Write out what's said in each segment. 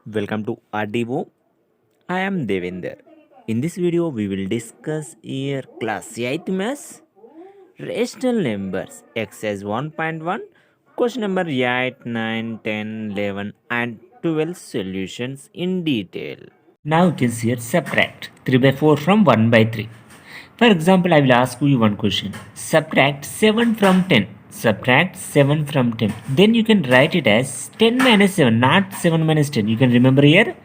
Welcome to RDO. I am Devinder. In this video, we will discuss year class 8 maths, rational numbers, exercise 1.1, question number 8, 9, 10, 11, and 12 solutions in detail. Now you can see here subtract 3 by 4 from 1 by 3. For example, I will ask you one question. Subtract 7 from 10. Subtract 7 from 10. Then you can write it as 10 minus 7, not 7 minus 10. You can remember here.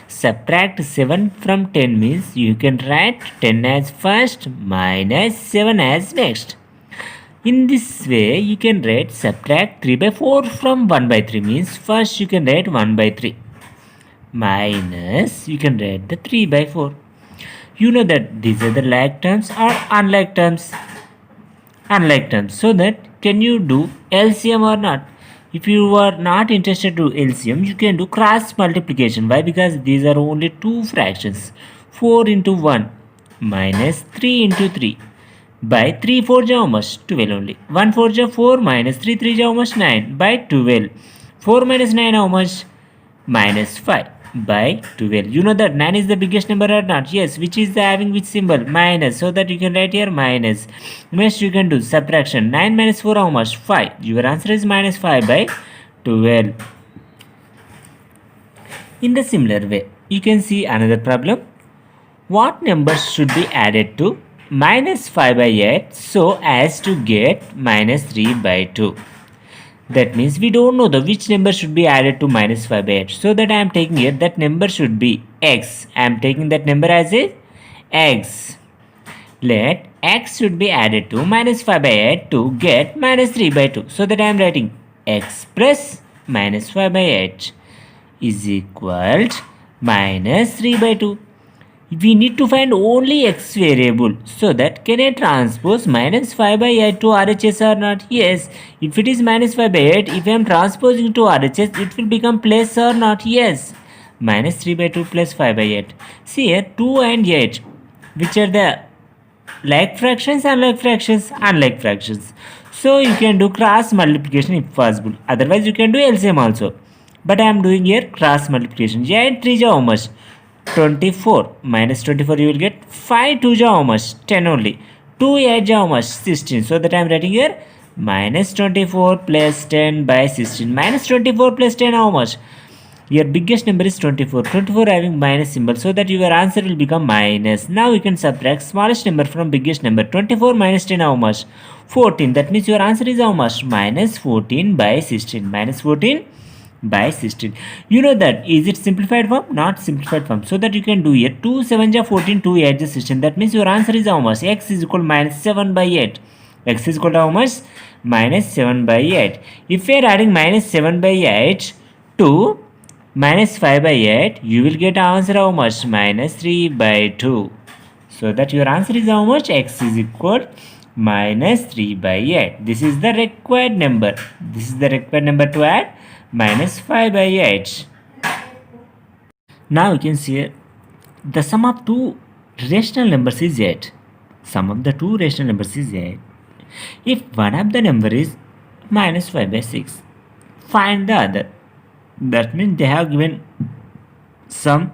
Subtract 7 from 10 means you can write 10 as first minus 7 as next. In this way, you can write subtract 3 by 4 from 1 by 3 means first you can write 1 by 3 minus you can write the 3 by 4. You know that these are the like terms or unlike terms. Unlike terms. So that can you do LCM or not? If you are not interested to LCM, you can do cross multiplication. Why? Because these are only two fractions. 4 into 1 minus 3 into 3 by 3 4 ja how much? 12 only. 1 4 ja 4 minus 3 3 ja how much? 9 by 12. 4 minus 9 how much? Minus 5 by 12. You know that 9 is the biggest number or not? Yes. Which is the having which symbol? Minus. So that you can write here minus. Next you can do subtraction. 9 minus 4 how much? 5. Your answer is minus 5 by 12. In the similar way, you can see another problem. What numbers should be added to minus 5 by 8 so as to get minus 3 by 2? That means we don't know the which number should be added to minus 5 by 8. So that I am taking here that number should be x. I am taking that number as a x. Let x should be added to minus 5 by 8 to get minus 3 by 2. So that I am writing x plus minus 5 by 8 is equal to minus 3 by 2. We need to find only x variable. So that can I transpose minus 5 by 8 to RHS or not? Yes. If it is minus 5 by 8, if I am transposing to RHS, it will become plus or not? Yes. Minus 3 by 2 plus 5 by 8. See here 2 and 8. Which are the like fractions, unlike fractions? Unlike fractions. So you can do cross multiplication if possible. Otherwise you can do LCM also. But I am doing here cross multiplication. 8 3 is how much? 24 minus 24 you will get 5 2 ja how much? 10 only. 2 8 ja how much? 16. So that I am writing here minus 24 plus 10 by 16. Minus 24 plus 10 how much? Your biggest number is 24. 24 having minus symbol, so that your answer will become minus. Now you can subtract smallest number from biggest number. 24 minus 10 how much? 14. That means your answer is how much? Minus 14 by 16. Minus 14 by 16. You know that is it simplified form? Not simplified form. So that you can do here 2 7 ja 14, 2 8 ja 16. That means your answer is how much? X is equal minus 7 by 8. X is equal to how much? Minus 7 by 8. If we are adding minus 7 by 8 to minus 5 by 8, you will get answer how much? Minus 3 by 2. So that your answer is how much? X is equal minus 3 by 8. This is the required number. This is the required number to add minus 5 by 8. Now you can see the sum of two rational numbers is 8. Sum of the two rational numbers is 8. If one of the number is minus 5 by 6, find the other. That means they have given sum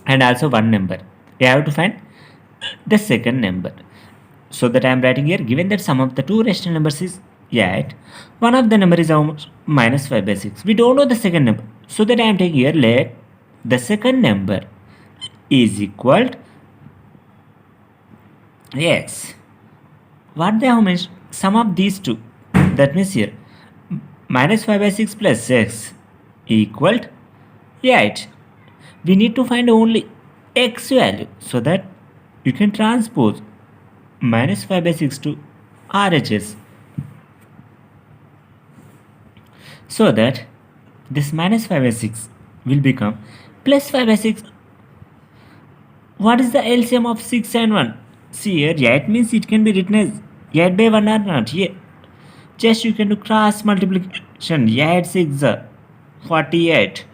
and also one number. You have to find the second number. So that I am writing here, given that sum of the two rational numbers is 8, one of the number is how much? Minus 5 by 6. We don't know the second number. So that I am taking here, let the second number is equal to x. What they have mentioned? Sum of these two. That means here, minus 5 by 6 plus x equal to 8. We need to find only x value. So that you can transpose minus 5 by 6 to RHS. So that this minus 5 by 6 will become plus 5 by 6. What is the LCM of 6 and 1? See here, 8 means it can be written as 8 by 1 or not. Here, just you can do cross multiplication. 8 6 are 48.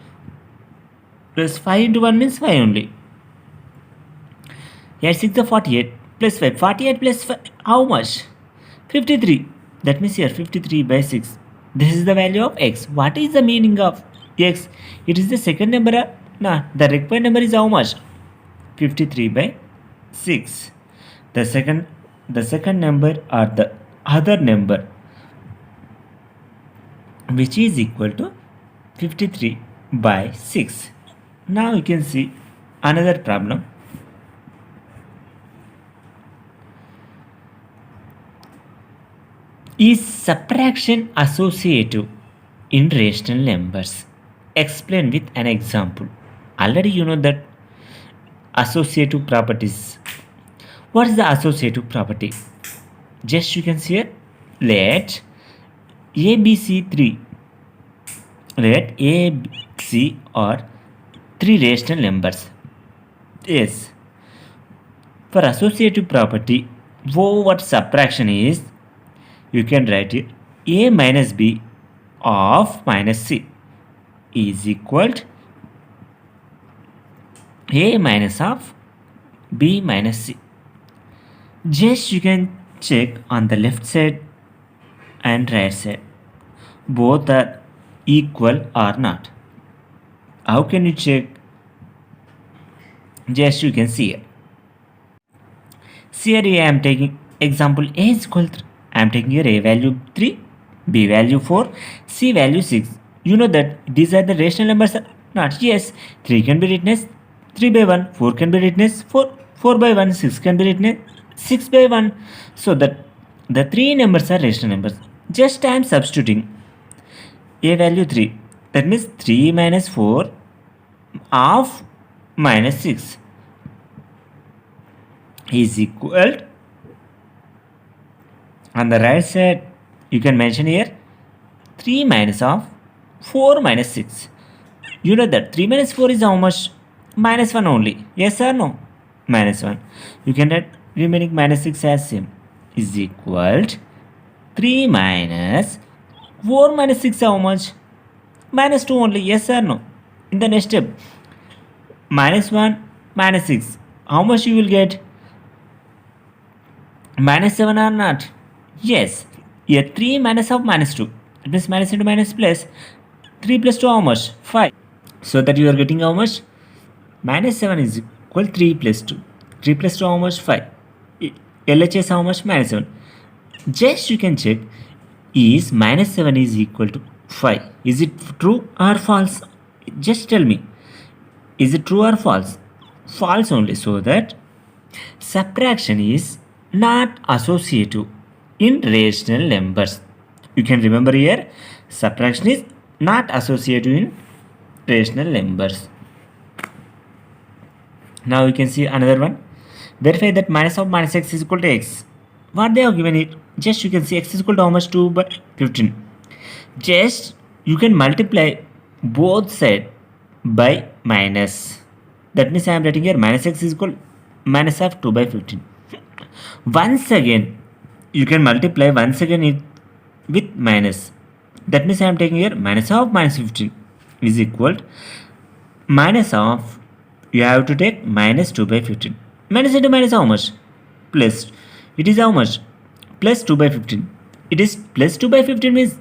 Plus 5 into 1 means 5 only. 8 6 are 48. Plus 5. 48 plus 5, how much? 53. That means here 53 by 6. This is the value of x. What is the meaning of X, it is the second number. Nah, the required number is how much? 53 by 6. The second number or the other number which is equal to 53 by 6. Now you can see another problem. Is subtraction associative in rational numbers? Explain with an example. Already you know that associative properties. What is the associative property? Just you can see here. Let ABC3. Let ABC are three rational numbers. Yes. For associative property, what subtraction is? You can write it A minus B of minus C is equal to A minus of B minus C. Just you can check on the left side and right side. Both are equal or not. How can you check? Just you can see here. See here I am taking example A is equal to, I am taking here A value 3, B value 4, C value 6. You know that these are the rational numbers or not? Yes, 3 can be written as 3 by 1, 4 can be written as 4 by 1, 6 can be written as 6 by 1. So that the three numbers are rational numbers. Just I am substituting A value 3. That means 3 minus 4 of minus 6 is equal, on the right side you can mention here 3 minus of 4 minus 6. You know that 3 minus 4 is how much? Minus 1 only. Yes or no? Minus 1. You can write remaining minus 6 as same is equal to 3 minus 4 minus 6 how much? Minus 2 only. Yes or no? In the next step, minus 1 minus 6. How much you will get? Minus 7 or not? Yes. Here 3 minus of minus 2. It means minus into minus plus. 3 plus 2 how much? 5. So that you are getting how much? Minus 7 is equal 3 plus 2. 3 plus 2 how much? 5. LHS how much? Minus 7. Just you can check, is minus 7 is equal to 5. Is it true or false? Just tell me. Is it true or false? False only. So that subtraction is not associative in rational numbers. You can remember here, subtraction is not associative in rational numbers. Now you can see another one. Verify that minus of minus x is equal to x. What they have given it? Just you can see x is equal to how much? 2 by 15. Just you can multiply both sides by minus. That means I am writing here minus x is equal minus of 2 by 15. Once again, you can multiply once again it with minus. That means I am taking here minus of minus 15 is equal to minus of, you have to take minus 2 by 15. Minus into minus how much? Plus. It is how much? Plus 2 by 15. It is plus 2 by 15 means,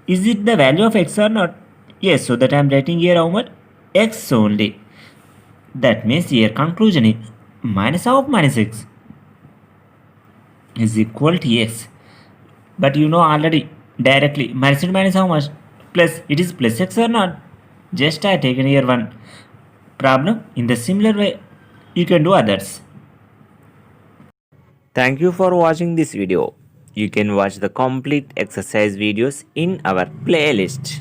is it the value of x or not? Yes, so that I am writing here how much? X only. That means here conclusion is minus of minus x is equal to x. But you know already directly minus into minus how much? Plus. It is plus x or not? Just I taken here one problem. In the similar way you can do others. Thank you for watching this video. You can watch the complete exercise videos in our playlist.